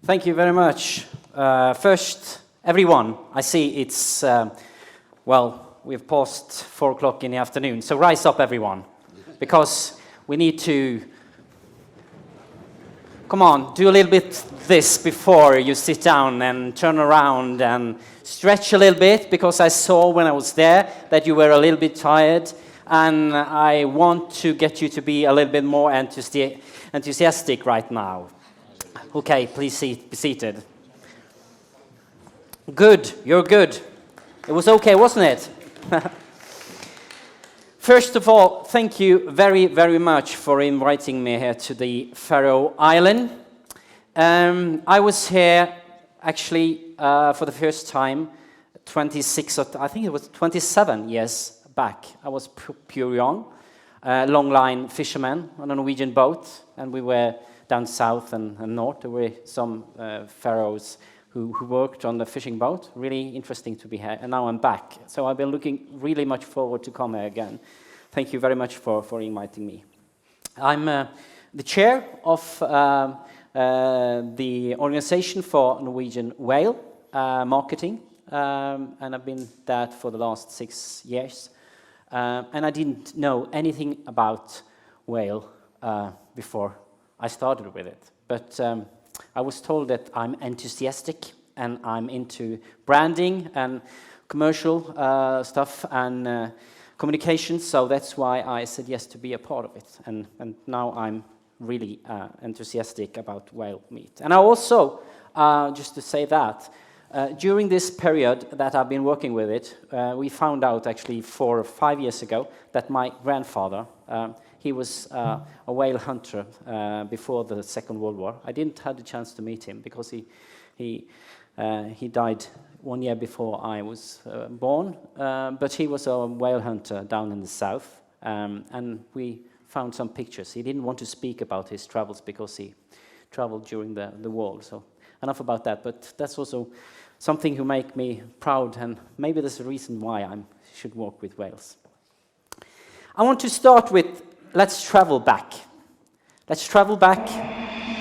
Thank you very much. First, everyone, I see it's, we've passed 4 o'clock in the afternoon, so rise up, everyone, because we need to, come on, do a little bit this before you sit down and turn around and stretch a little bit, because I saw when I was there that you were a little bit tired, and I want to get you to be a little bit more enthusiastic right now. Okay, please be seated. Good, you're good. It was okay, wasn't it? First of all, thank you very, very much for inviting me here to the Faroe Islands. I was here actually for the first time 26, I think it was 27 years back. I was pure young, long line fisherman on a Norwegian boat, and we were down south and north. There were some Faroes who worked on the fishing boat. Really interesting to be here, and now I'm back. So I've been looking really much forward to come here again. Thank you very much for inviting me. I'm the chair of the Organization for Norwegian Whale Marketing, and I've been that for the last 6 years. And I didn't know anything about whale before I started with it, but I was told that I'm enthusiastic and I'm into branding and commercial stuff and communication, so that's why I said yes to be a part of it, and now I'm really enthusiastic about whale meat. And I also, just to say that, during this period that I've been working with it, we found out actually 4 or 5 years ago that my grandfather, he was a whale hunter before the Second World War. I didn't have the chance to meet him because he died 1 year before I was born, but he was a whale hunter down in the south, and we found some pictures. He didn't want to speak about his travels because he traveled during the war, so enough about that, but that's also something who make me proud, and maybe there's a reason why I should work with whales. I want to start with, let's travel back. Let's travel back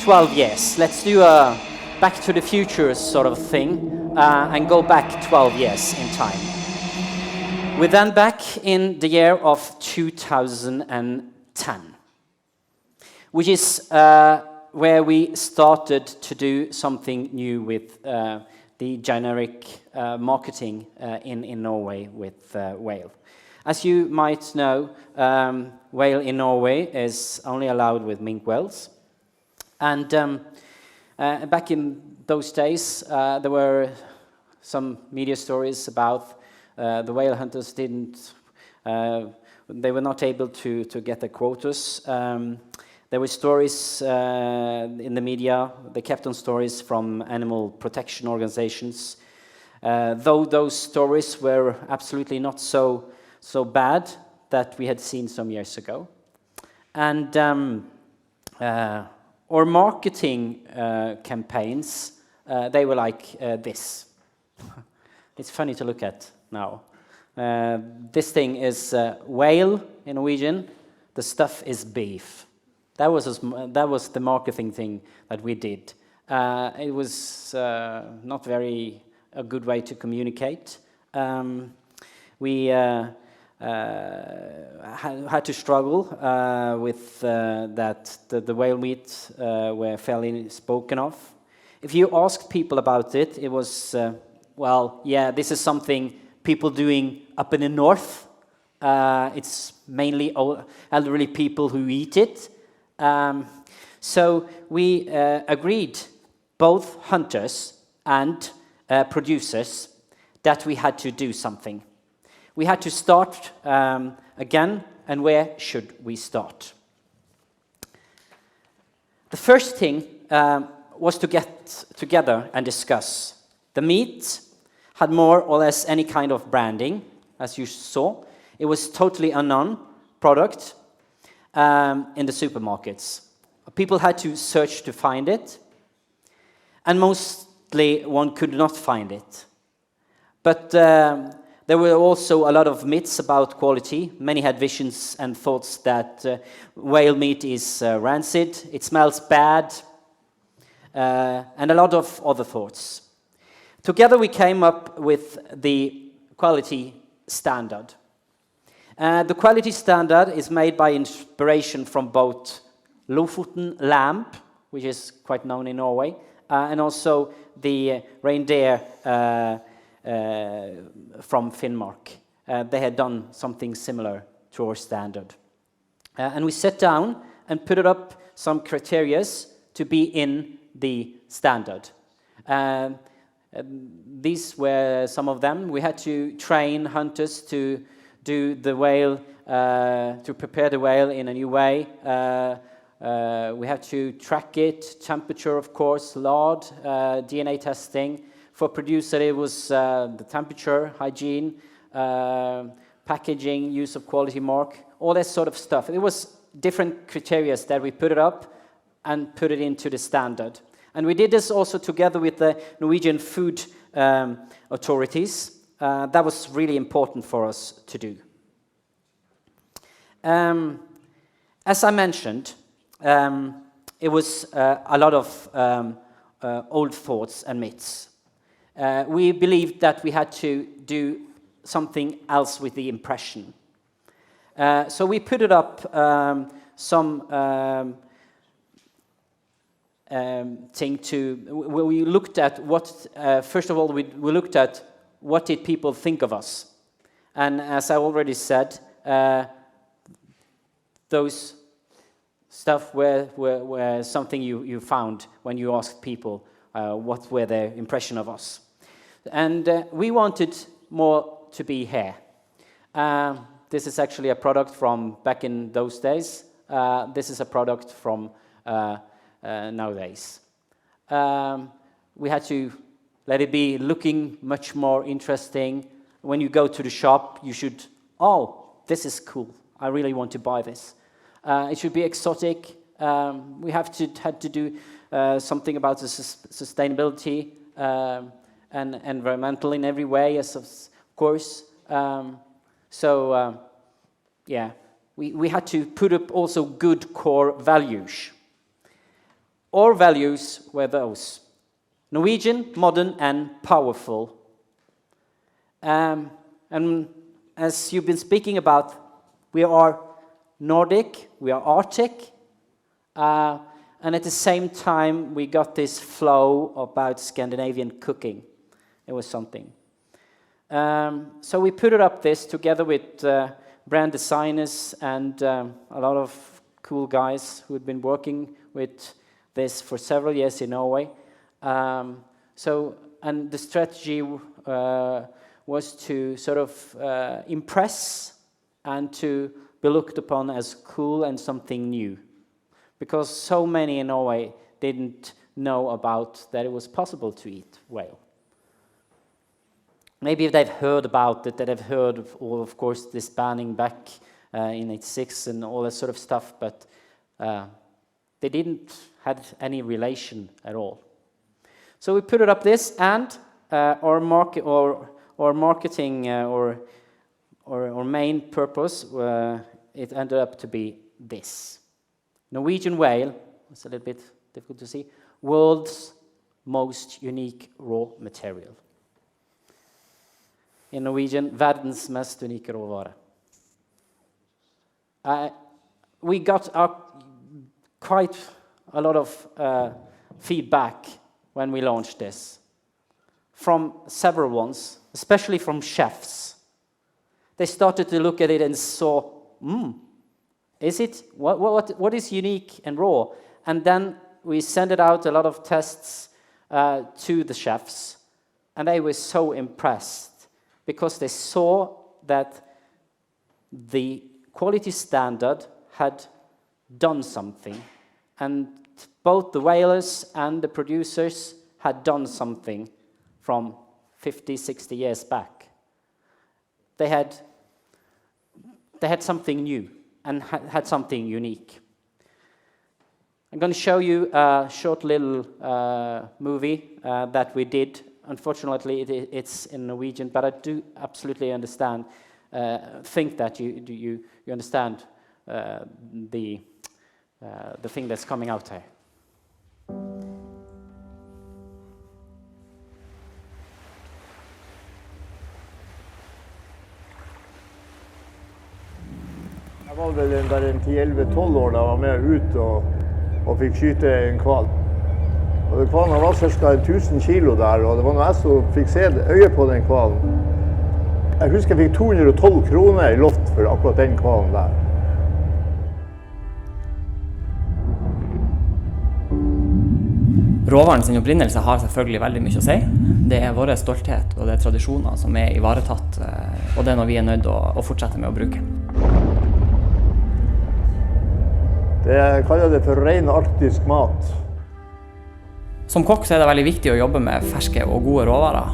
12 years. Let's do a back to the future sort of thing, and go back 12 years in time. We're then back in the year of 2010, which is where we started to do something new with the generic marketing in Norway with whale. As you might know, whale in Norway is only allowed with minke whales. And back in those days, there were some media stories about the whale hunters they were not able to get the quotas. There were stories in the media, they kept on stories from animal protection organizations, though those stories were absolutely not so bad that we had seen some years ago. And our marketing campaigns, they were like this. It's funny to look at now. This thing is whale in Norwegian. The stuff is beef. That was the marketing thing that we did. It was not very a good way to communicate. We had to struggle with that the whale meat were fairly spoken of. If you asked people about it, it was, this is something people doing up in the north. It's mainly elderly people who eat it. So we agreed, both hunters and producers, that we had to do something. We had to start again, and where should we start? The first thing was to get together and discuss. The meat had more or less any kind of branding, as you saw. It was totally unknown product in the supermarkets. People had to search to find it, and mostly one could not find it. But there were also a lot of myths about quality. Many had visions and thoughts that whale meat is rancid, it smells bad, and a lot of other thoughts. Together we came up with the quality standard. The quality standard is made by inspiration from both Lofoten lamb, which is quite known in Norway, and also the reindeer from Finnmark. They had done something similar to our standard. And we sat down and put up some criteria to be in the standard. These were some of them. We had to train hunters to do the whale, to prepare the whale in a new way. We had to track it, temperature, of course, lard, DNA testing. For producer, it was the temperature, hygiene, packaging, use of quality mark, all that sort of stuff. It was different criteria that we put it up and put it into the standard. And we did this also together with the Norwegian food authorities. That was really important for us to do. As I mentioned, it was a lot of old thoughts and myths. We believed that we had to do something else with the impression. So we put it up some thing to, we looked at what, first of all, we looked at what did people think of us. And as I already said, those stuff were something you found when you asked people what were their impression of us. And we wanted more to be hair. This is actually a product from back in those days. This is a product from nowadays. We had to let it be looking much more interesting. When you go to the shop, you should, oh, this is cool. I really want to buy this. It should be exotic. We had to do something about the sustainability and environmental in every way, yes, of course. Yeah, we had to put up also good core values. Our values were those: Norwegian, modern, and powerful. And as you've been speaking about, we are Nordic, we are Arctic, and at the same time we got this flow about Scandinavian cooking. It was something. So we put it up this together with brand designers and a lot of cool guys who had been working with this for several years in Norway. And the strategy was to sort of impress and to be looked upon as cool and something new. Because so many in Norway didn't know about that it was possible to eat whale. Maybe if they've heard about it, that they've heard of, all, of course, this banning back in '86 and all that sort of stuff, but they didn't have any relation at all. So we put it up this, and our marketing or main purpose, it ended up to be this. Norwegian whale, it's a little bit difficult to see, world's most unique raw material. In Norwegian, verdens mest unike råvare. We got quite a lot of feedback when we launched this, from several ones, especially from chefs. They started to look at it and saw, is it, what is unique and raw? And then we sent it out a lot of tests to the chefs, and they were so impressed because they saw that the quality standard had done something, and both the whalers and the producers had done something from 50, 60 years back. They had something new and had something unique. I'm going to show you a short little movie that we did. Unfortunately, it's in Norwegian, but I do absolutely understand, think that you understand the thing that's coming out here. var vel bare 10-11-12 år da jeg var med ut og fikk skyte en hval. Og hvalen var ca. 1000 kilo der, og det var når jeg som fikk se øye på den hvalen. Jeg husker jeg fikk 212 kroner i loft for akkurat den hvalen der. Råvaren sin opprinnelse har selvfølgelig veldig mye å si. Det er vår stolthet og det er tradisjoner som er ivaretatt, og det er noe vi er nødt til å fortsette med å bruke. Jeg kaller det for ren arktisk mat. Som kokk så er det veldig viktig å jobbe med ferske og gode råvarer.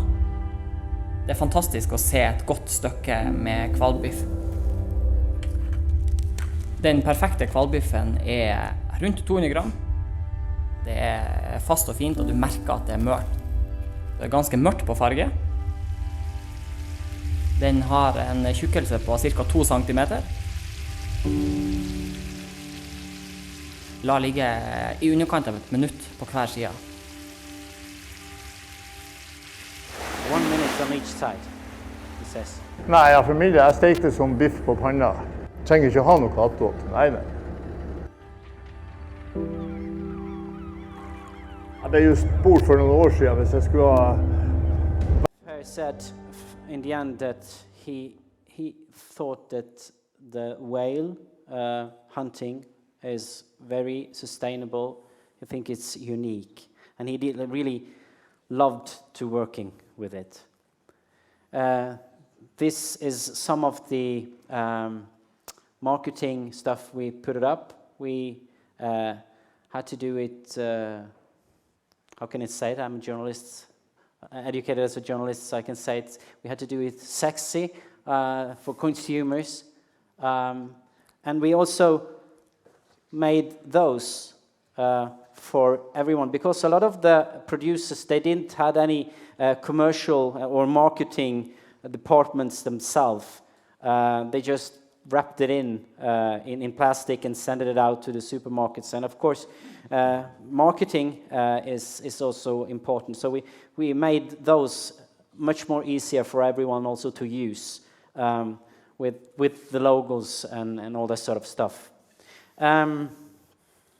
Det er fantastisk å se et godt stykke med hvalbiff. Den perfekte hvalbiffen er rundt 200 gram. Det er fast og fint, og du merker at det er mørt. Det er ganske mørkt på farge. Den har en tjukkelse på ca. 2 centimeter. La ligge i underkant av et minutt på hver side. 1 minute on each side, he says. Nei, for min del, jeg stekte som biff på panna. Trenger ikke ha noe attåt. Nei. Jeg ble jo spurt for noen år siden hvis jeg skulle ha... He said in the end that he thought that the whale hunting is very sustainable. I think it's unique, and he really loved to working with it. This is some of the marketing stuff we put it up. We had to do it. How can I say it? I'm a journalist, educated as a journalist, so I can say it. We had to do it sexy for consumers. And we also made those for everyone, because a lot of the producers, they didn't have any commercial or marketing departments themselves. They just wrapped it in plastic and sent it out to the supermarkets. And of course, marketing is also important. So we made those much more easier for everyone also to use with the logos and all that sort of stuff.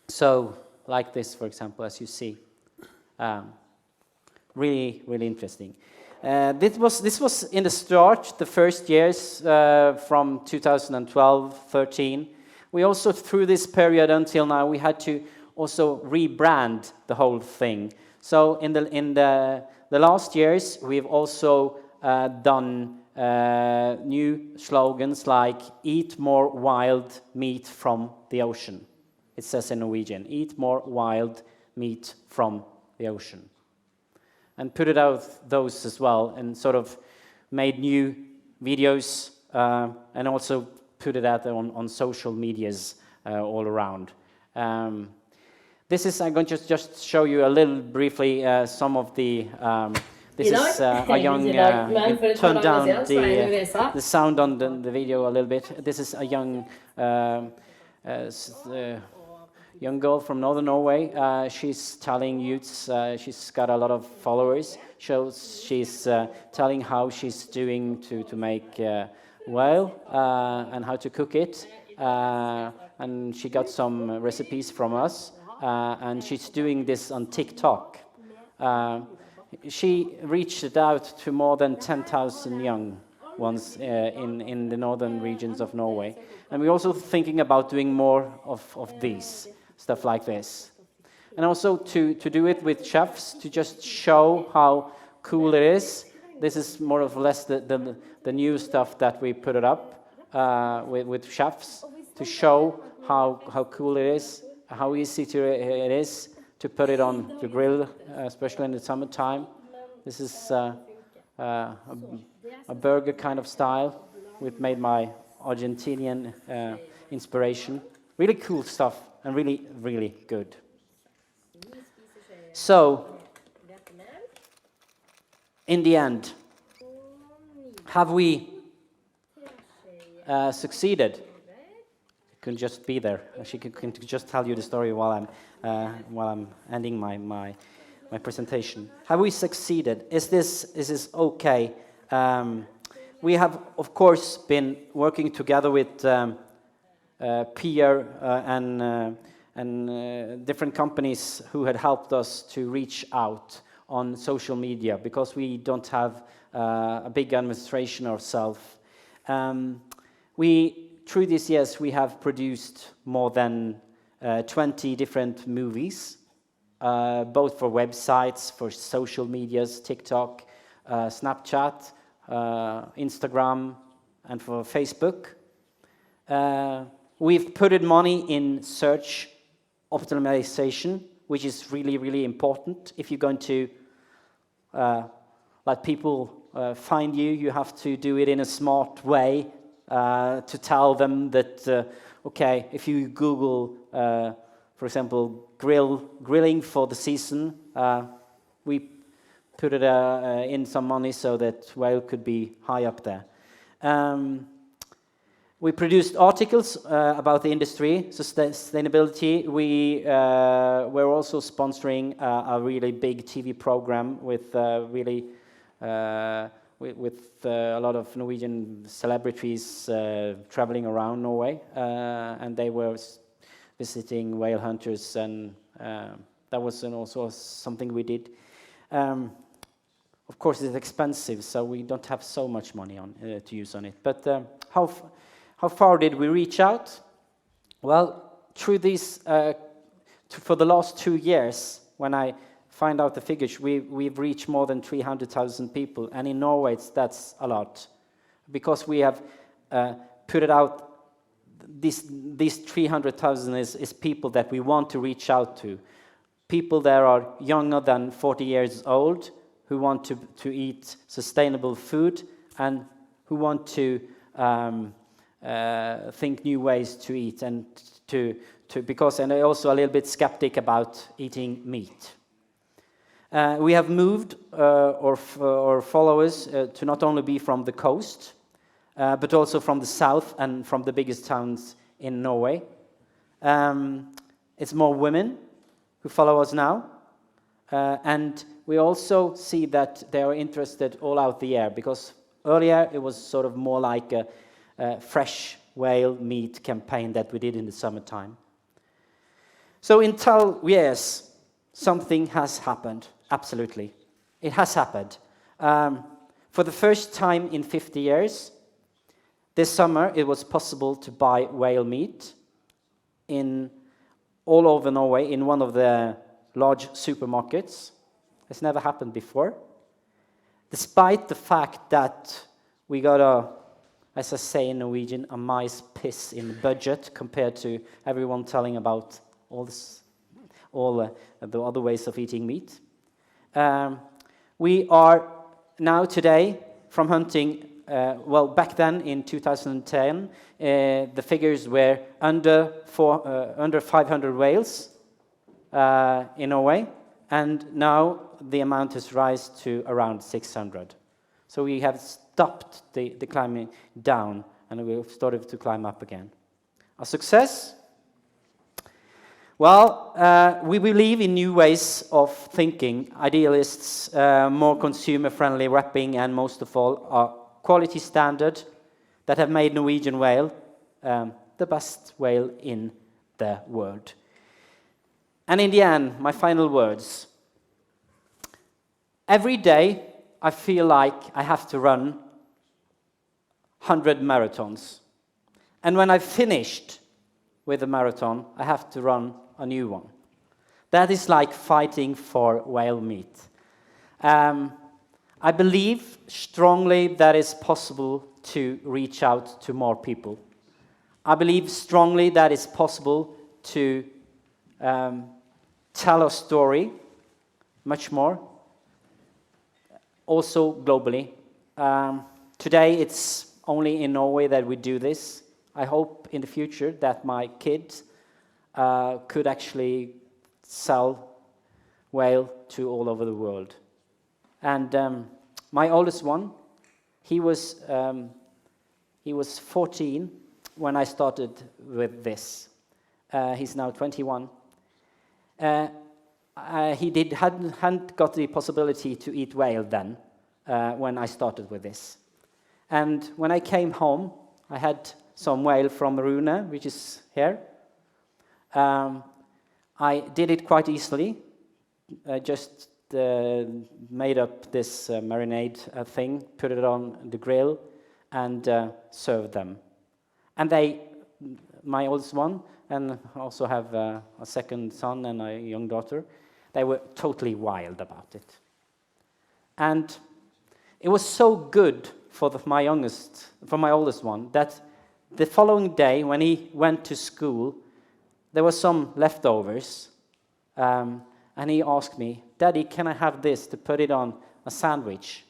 So like this, for example, as you see, really, really interesting. This was in the start, the first years from 2012-13. We also, through this period until now, we had to also rebrand the whole thing. So in the last years, we've also done new slogans like "Eat more wild meat from the ocean." It says in Norwegian, "Eat more wild meat from the ocean." And put it out those as well, and sort of made new videos, and also put it out on social medias all around. This is, I'm going to just show you a little briefly some of the, this is a young, turn down the sound on the video a little bit. This is a young young girl from northern Norway. She's telling youths, she's got a lot of followers. She's telling how she's doing to make whale and how to cook it. And she got some recipes from us. And she's doing this on TikTok. She reached out to more than 10,000 young ones in the northern regions of Norway. And we're also thinking about doing more of these. Stuff like this. And also to do it with chefs, to just show how cool it is. This is more or less the new stuff that we put it up with chefs, to show how cool it is, how easy it is to put it on the grill, especially in the summertime. This is a burger kind of style, with made my Argentinian inspiration. Really cool stuff. And really, really good. So, in the end, have we succeeded? You can just be there. She can just tell you the story while I'm ending my presentation. Have we succeeded? Is this okay? We have, of course, been working together with peer and different companies who had helped us to reach out on social media, because we don't have a big administration ourselves. Through these years, we have produced more than 20 different movies, both for websites, for social medias, TikTok, Snapchat, Instagram, and for Facebook. We've put money in search optimization, which is really, really important. If you're going to let people find you, you have to do it in a smart way to tell them that, okay, if you Google, for example, grilling for the season, we put it in some money so that whale could be high up there. We produced articles about the industry, sustainability. We were also sponsoring a really big TV program with a lot of Norwegian celebrities traveling around Norway, and they were visiting whale hunters, and that was also something we did. Of course, it's expensive, so we don't have so much money to use on it. But how far did we reach out? Well, through these, for the last 2 years, when I find out the figures, we've reached more than 300,000 people, and in Norway that's a lot, because we have put it out. These 300,000 is people that we want to reach out to, people that are younger than 40 years old, who want to eat sustainable food and who want to think new ways to eat, and and they're also a little bit skeptic about eating meat. We have moved our followers to not only be from the coast, but also from the south and from the biggest towns in Norway. It's more women who follow us now, and we also see that they are interested all out the year, because earlier it was sort of more like a fresh whale meat campaign that we did in the summertime. So in 12 years, something has happened. Absolutely. It has happened. For the first time in 50 years, this summer it was possible to buy whale meat all over Norway in one of the large supermarkets. It's never happened before. Despite the fact that we got as I say in Norwegian, a mice piss in the budget compared to everyone telling about all the other ways of eating meat. We are now today from hunting, well, back then in 2010, the figures were under 500 whales in Norway, and now the amount has risen to around 600. So we have stopped the climbing down, and we've started to climb up again. A success? Well, we believe in new ways of thinking, idealists, more consumer-friendly wrapping, and most of all, a quality standard that have made Norwegian whale the best whale in the world. And in the end, my final words. Every day, I feel like I have to run 100 marathons. And when I've finished with a marathon, I have to run a new one. That is like fighting for whale meat. I believe strongly that it's possible to reach out to more people. I believe strongly that it's possible to tell a story much more, also globally. Today it's only in Norway that we do this. I hope in the future that my kids could actually sell whale to all over the world. And my oldest one, he was 14 when I started with this. He's now 21. He hadn't got the possibility to eat whale then, when I started with this. And when I came home, I had some whale from Rune, which is here. I did it quite easily. I just made up this marinade thing, put it on the grill, and served them. And my oldest one, and also have a second son and a young daughter, they were totally wild about it. And it was so good for my oldest one, that the following day when he went to school, there were some leftovers, and he asked me, "Daddy, can I have this to put it on a sandwich?"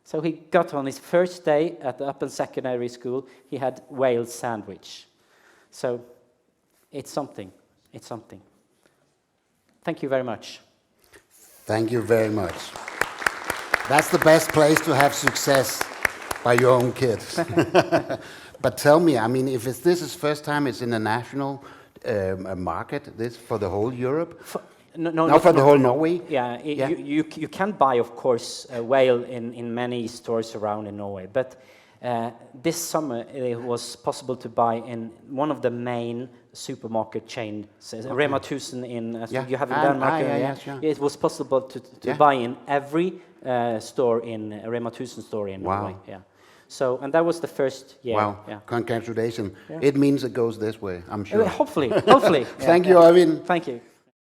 So he got on his first day at the upper secondary school, he had whale sandwich. So it's something. It's something. Thank you very much. Thank you very much. That's the best place to have success by your own kids. But tell me, I mean, if this is first time it's in a national market, this for the whole Europe? Not for the whole Norway? Yeah, you can buy, of course, a whale in many stores around in Norway. But this summer it was possible to buy in one of the main supermarket chains, Rema 1000 in, you have in Denmark. It was possible to buy in every store in Rema 1000 store in Norway. Yeah. So, and that was the first year. Wow, yeah. Congratulations. Yeah. It means it goes this way, I'm sure. Hopefully, hopefully. Thank you, Øyvind. Thank you.